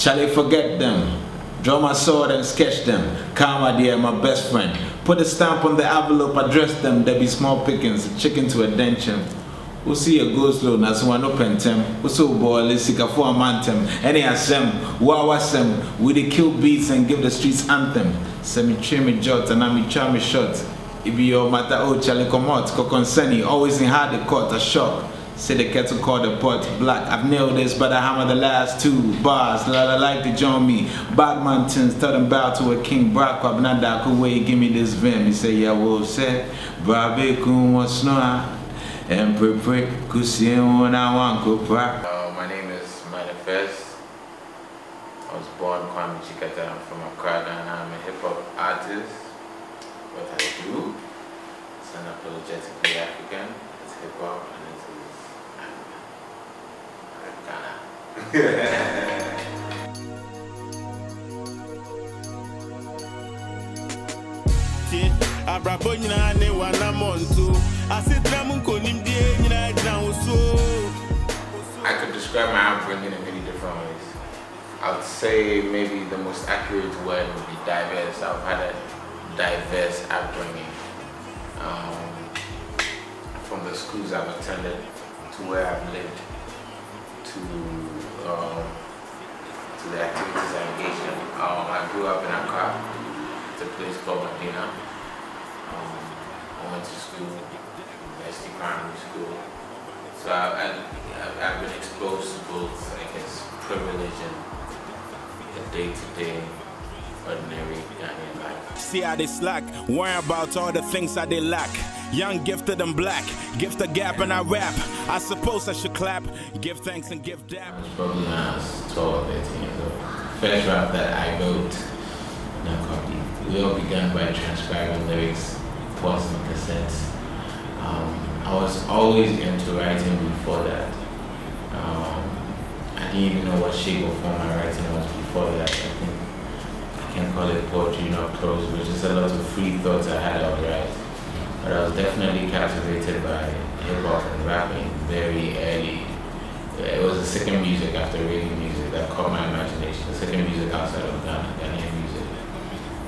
Shall I forget them? Draw my sword and sketch them. Karma, dear, my best friend. Put a stamp on the envelope, address them. There be small pickings, chicken to a denture. We'll see a go slow, na so no pentem. We so boy, let's see for a mantem. Any asem, wawasem, we the kill beats and give the streets anthem. Semi trim jot and I'm charm shot. It be your matter, oh, Charlie come out, Kokonseni, always in hard the court, a shock. Say the kettle called the pot black. I've nailed this, but I hammer the last two bars. I like to join me. Bad mountains, tell them bow to a king. Brack, Abnada, could wait, give me this vim. He say, yeah, well said. Brabe, kun was snow. And pre could see when I want to crack. My name is M.anifest. I was born Kwame Chikata. I'm from Accra, and I'm a hip hop artist. What I do is unapologetically African. It's hip hop and it is Ghana. I could describe my upbringing in many different ways. I would say maybe the most accurate word would be diverse. I've had a diverse upbringing. From the schools I've attended to where I've lived to the activities I engaged in. I grew up in Accra. It's a place called Medina. I went to school, University Primary School. So I've been exposed to both, I guess, privilege and the day-to-day, ordinary Ghanaian life. See how they slack, worry about all the things that they lack. Young, gifted and black, gift a gap and I rap. I suppose I should clap, give thanks and give dap. I was probably when I was 12 or 13 years old. First rap that I wrote, not copied. We all began by transcribing lyrics, pause and cassettes. I was always into writing before that. I didn't even know what shape or form my writing was before that. I can't call it poetry nor prose, but just a lot of free thoughts I had out right. But I was definitely captivated by hip hop and rapping very early. It was the second music after reggae music that caught my imagination. The second music outside of Ghana, Ghanaian music.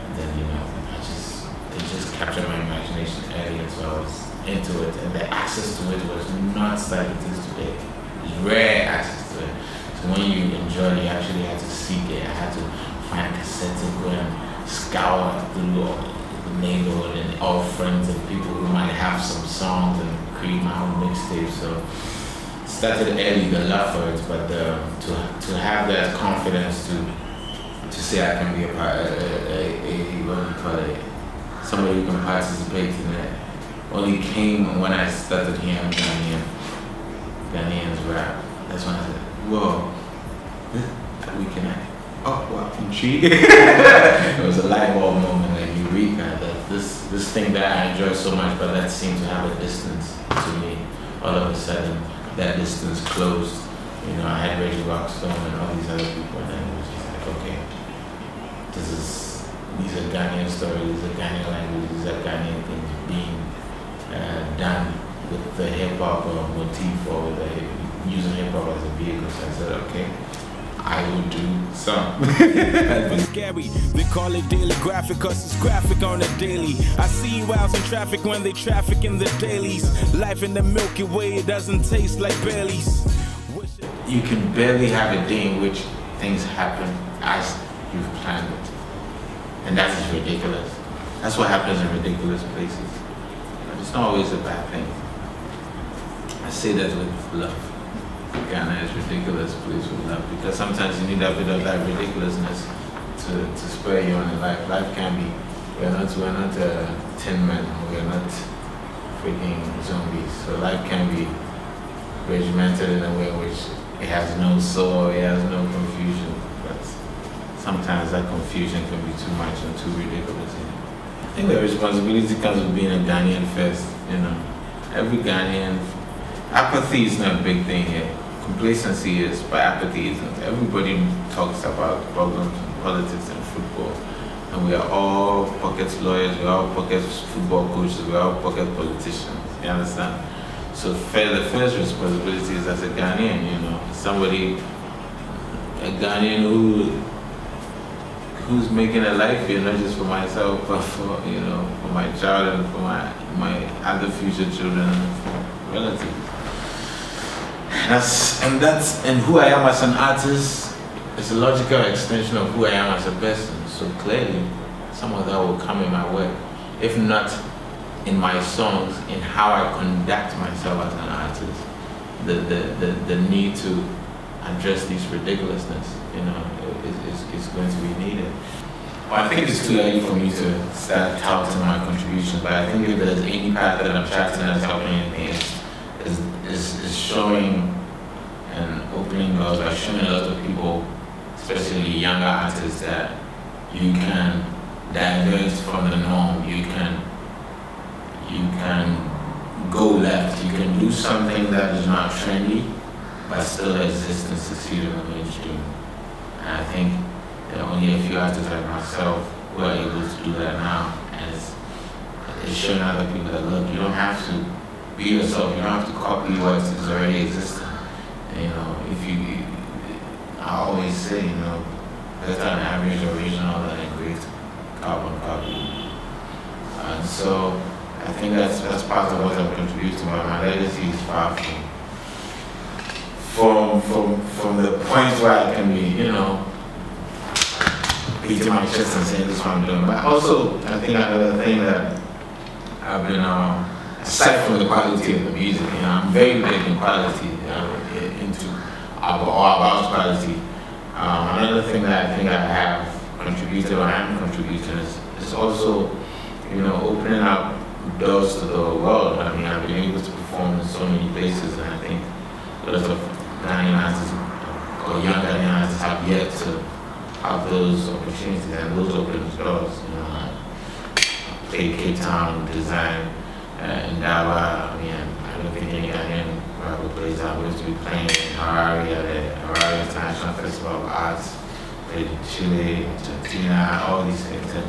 And then, you know, it just captured my imagination early, and so I was into it. And the access to it was not like it is today. It was rare access to it. So when you enjoy it, you actually had to seek it. I had to find cassettes and go and scour through the neighborhood and all friends and people who might have some songs and create my own mixtape. So it started early, the love for it, but to have that confidence to say I can be a part, what do you call it, somebody who can participate in it, only came when I started hearing Ghanaians rap. That's when I said, whoa, we can act. Oh, wow, intrigued. It was a light bulb moment, like eureka, that this thing that I enjoy so much, but that seemed to have a distance to me. All of a sudden, that distance closed. You know, I had Reggie Rockstone and all these other people, and then it was just like, okay, these are Ghanaian stories, these are Ghanaian language, these are Ghanaian things being done with the hip hop motif or with using hip hop as a vehicle. So I said, okay, I will do some. It's scary. They call it daily graphic cause it's graphic on the daily. I see you out in traffic when they traffic in the dailies. Life in the Milky Way, it doesn't taste like Bailey's. You can barely have a day in which things happen as you've planned it. And that is ridiculous. That's what happens in ridiculous places. But it's not always a bad thing. I say that with love. Ghana is a ridiculous place with love, because sometimes you need a bit of that ridiculousness to spur you on in life. Life can be, we're not tin men, we're not freaking zombies. So life can be regimented in a way which it has no soul, it has no confusion. But sometimes that confusion can be too much and too ridiculous. You know? I think the responsibility comes with being a Ghanaian first. You know, every Ghanaian, apathy is not a big thing here. Complacency is, but apathy isn't. Everybody talks about problems in politics and football, and we are all pocket lawyers, we are all pocket football coaches, we are all pocket politicians. You understand? So the first responsibility is as a Ghanaian, you know, somebody a Ghanaian who's making a life here, not just for myself, but for for my child and for my other future children and for relatives. And who I am as an artist is a logical extension of who I am as a person. So clearly, some of that will come in my work, if not in my songs, in how I conduct myself as an artist. The need to address these ridiculousness, is going to be needed. Well, I think it's too early for me to start touting my contributions, but I think if there's any path that I'm charting that's helping me, is showing and opening doors by showing a lot of people, especially younger artists, that you can diverge from the norm. You can go left. You can do something that is not trendy, but still exist and succeed in the mainstream. And I think there are only a few artists like myself who are able to do that now, and it's showing other people that, look, you don't have to be yourself. You don't have to copy what is already existing. I always say, better an average original than a great carbon copy. And so I think that's part of what I'm contributing, but my legacy is far from the point where I can be, beating my chest and saying this is what I'm doing. But also, I think another thing that I've been, aside from the quality of the music, I'm very big in quality, about quality. Another thing that I think I have contributed or am contributing is also, opening up doors to the world. I mean, I've been able to perform in so many places, and I think a lot of Ghanaian artists or young Ghanaian artists have yet to have those opportunities, and those open doors. I played Cape Town, Design, in Dawa. I mean, I don't think any Ghanaian rapper plays. I'm going to be playing in Harare at the Harare International Festival of Arts. Played in Chile, Argentina, all these things. And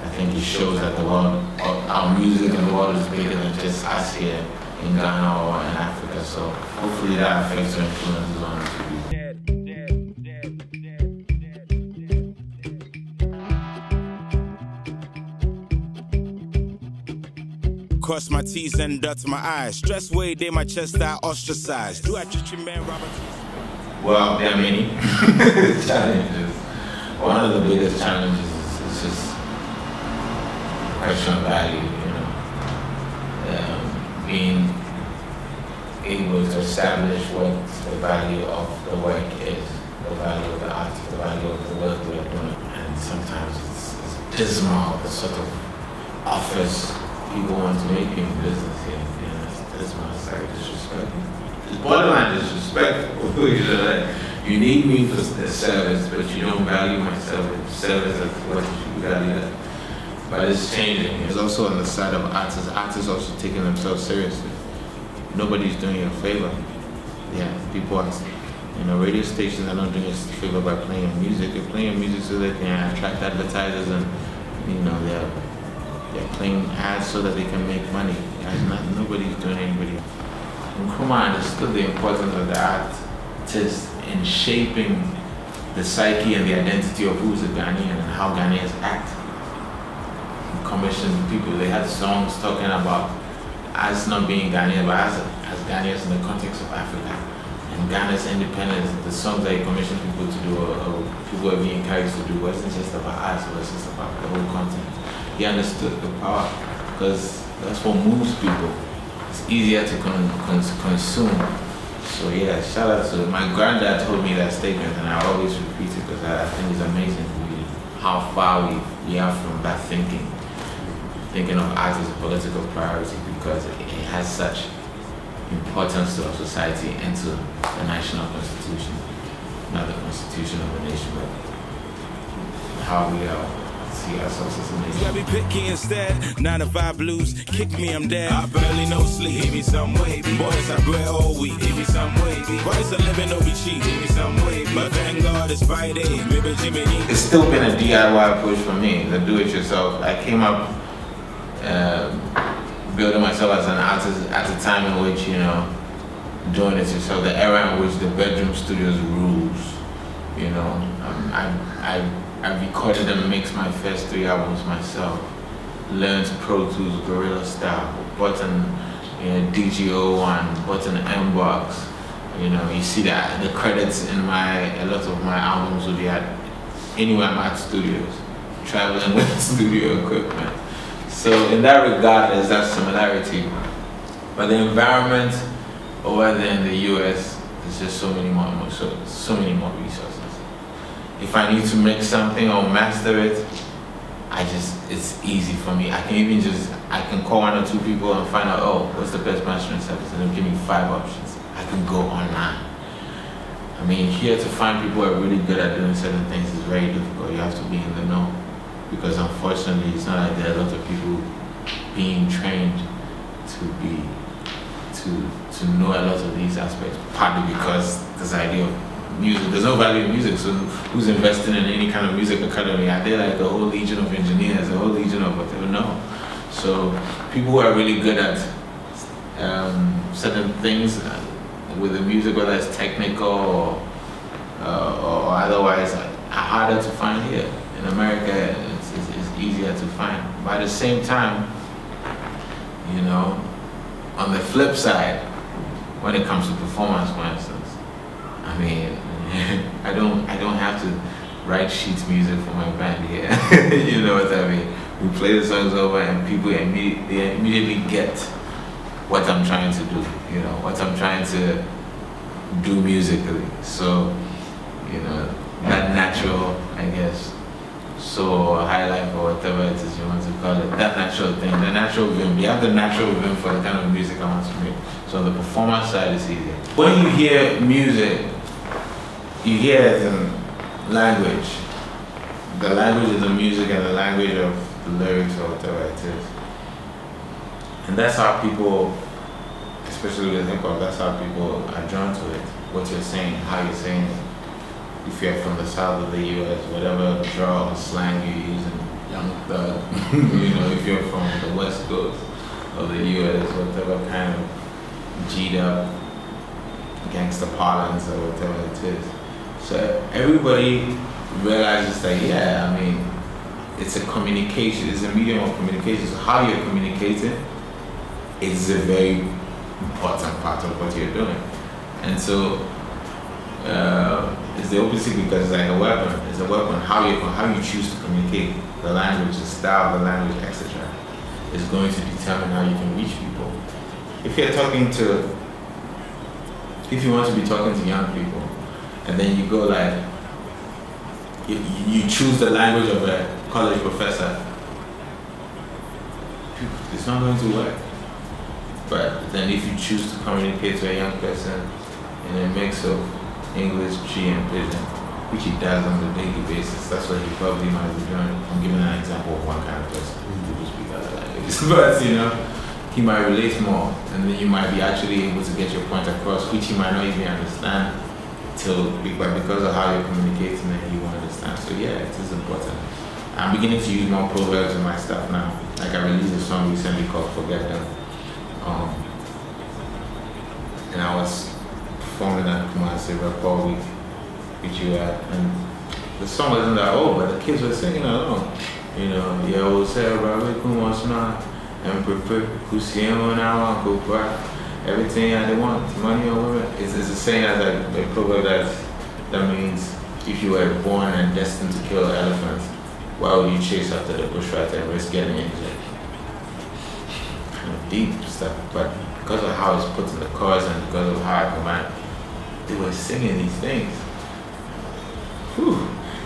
I think it shows that the world, our music in the world is bigger than just us here in Ghana or in Africa. So hopefully that affects or influences on us. Cross my T's and dots my eyes. Stress way, they my chest I ostracized. Do I treat your man Robert? Well, there are many challenges. One of the biggest challenges is just question of value, being able to establish what the value of the work is, the value of the artist, the value of the work we're doing. And sometimes it's dismal, the sort of offers people want to make in business here. It's dismal, it's like disrespectful. It's borderline disrespectful. You need me for the service, but you don't value my service as what you should value that. But it's changing. It's also on the side of artists also taking themselves seriously. Nobody's doing you a favor. Yeah, people are, radio stations are not doing us a favor by playing your music. They're playing your music so they can attract advertisers, and they're playing ads so that they can make money. Nobody's doing anybody. Nkrumah understood the importance of the artist in shaping the psyche and the identity of who's a Ghanaian and how Ghanaians act. Commissioned people, they had songs talking about us not being Ghanaian, but as Ghanaians in the context of Africa and Ghana's independence. The songs that he commissioned people to do, or people are being encouraged to do, wasn't just about us, it was just about the whole continent. He understood the power, because that's what moves people. It's easier to consume. So yeah, shout out to my granddad told me that statement, and I always repeat it because I think it's amazing how far we are from that thinking of art as a political priority, because it has such importance to our society and to the national constitution, not the constitution of the nation, but how we see ourselves as a nation. Gotta be picky instead. 9 to 5 blues, kick me, I'm dead. I barely know sleep. Give me some wavy. Boys, I bread all week. Give me some wavy. Boys, are living don't be cheap. Give me some wavy. But thank God it's Friday. Maybe Jimmy. It's still been a DIY push for me, the do-it-yourself. I came up building myself as an artist at a time in which, doing it yourself, the era in which the bedroom studios rules. You know, I recorded and mixed my first 3 albums myself. Learned Pro Tools Guerrilla style. Bought an DG01, bought an M-Box. You know, you see that the credits in a lot of my albums will be at anywhere I'm at studios, traveling with studio equipment. So in that regard, there's that similarity. But the environment over there in the US, there's just so many more resources. If I need to mix something or master it, it's easy for me. I can call 1 or 2 people and find out, oh, what's the best mastering service, and they'll give me 5 options. I can go online. I mean, here to find people who are really good at doing certain things is very difficult. You have to be in the know, because unfortunately, it's not like there are a lot of people being trained to know a lot of these aspects. Partly because this idea of music, there's no value in music. So who's investing in any kind of music academy? Are there like a whole legion of engineers, a whole legion of whatever? No. So people who are really good at certain things with the music, whether it's technical or otherwise, are harder to find here. In America, it's easier to find. But at the same time, you know, on the flip side, when it comes to performance, for instance, I mean, I don't have to write sheet music for my band here. You know what I mean? We play the songs over, and people immediately get what I'm trying to do. You know, what I'm trying to do musically. So, you know, that natural, I guess, so high life or whatever it is you want to call it, that natural thing, the natural vim. You have the natural vim for the kind of music I want to make. So on the performance side, it's easier. When you hear music, you hear it in language. The language of the music and the language of the lyrics or whatever it is. And that's how people, especially with hip hop, that's how people are drawn to it. What you're saying, how you're saying it. If you're from the south of the US, whatever draw or slang you're using, Young Thug. You know, if you're from the west coast of the US, whatever kind of G'd up gangster parlance or whatever it is. So everybody realizes that, yeah, I mean, it's a communication, it's a medium of communication. So how you're communicating is a very important part of what you're doing. And so it's the opposite, because it's like a weapon. It's a weapon. How you choose to communicate, the language, the style of the language, etc., is going to determine how you can reach people. If you want to be talking to young people, and then you go like, you choose the language of a college professor, it's not going to work. But then if you choose to communicate to a young person in a mix of English, Tree, and Pidgin, which he does on a daily basis, that's what he probably might be doing. I'm giving an example of one kind of person who speak other languages. But, you know, he might relate more, and then you might be actually able to get your point across, which he might not even understand but because of how you're communicating it, he won't understand. So yeah, it is important. I'm beginning to use more proverbs in my stuff now. Like I released a song recently called Forget Them. And I was performing at Kumasi Rapport Week, which you had, and the song wasn't that old, but the kids were singing along. You know, yeah, we'll say, Rabbi Kumasna, and prepare Kusiemo now, Uncle Brat. Everything they want, money or women. It's the same as a proverb that means if you were born and destined to kill elephants, why would you chase after the bushwhacker and risk getting injured? Kind of deep stuff, but because of how it's put in the chorus and because of how I command, they were singing these things. Whew.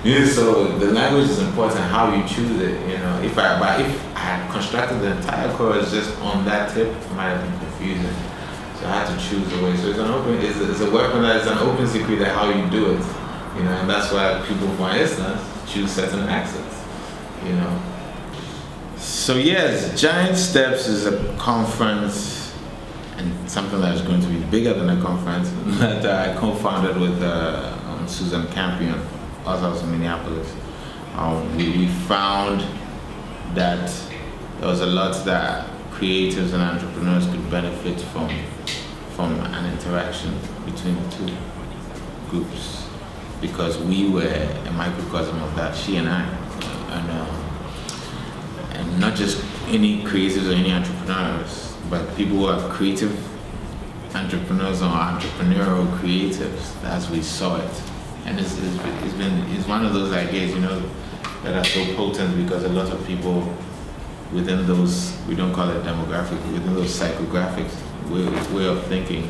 Yeah, so the language is important, how you choose it. You know, if I had constructed the entire chorus just on that tip, it might have been confusing. So I had to choose a way. So it's a weapon that is an open secret at how you do it. You know, and that's why people, for instance, choose certain accents. You know. So yes, Giant Steps is a conference, and something that is going to be bigger than a conference that I co-founded with Susan Campion, also in Minneapolis. We found that there was a lot that creatives and entrepreneurs could benefit from an interaction between the two groups. because we were a microcosm of that, she and I. And not just any creatives or any entrepreneurs, but people who are creative entrepreneurs or entrepreneurial creatives as we saw it. And it's one of those ideas, you know, that are so potent because a lot of people within those, we don't call it demographic, within those psychographics way of thinking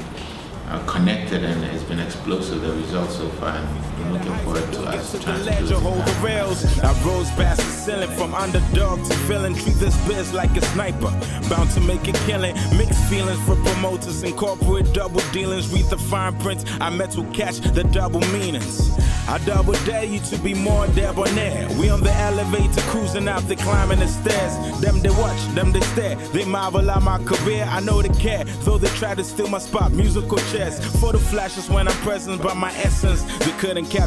are connected, and it's been explosive, the results so far, and I'm looking forward to us trying to do this. I rose past the ceiling from underdog to villain, treat this biz like a sniper, bound to make a killing, mixed feelings for promoters, incorporate double dealings, read the fine prints, I meant to catch the double meanings. I double dare you to be more debonair. We on the elevator cruising out, they climbing the stairs. Them they watch, them they stare, they marvel at my career. I know they care, though they try to steal my spot. Musical chairs, photo flashes when I'm present, but my essence they couldn't capture.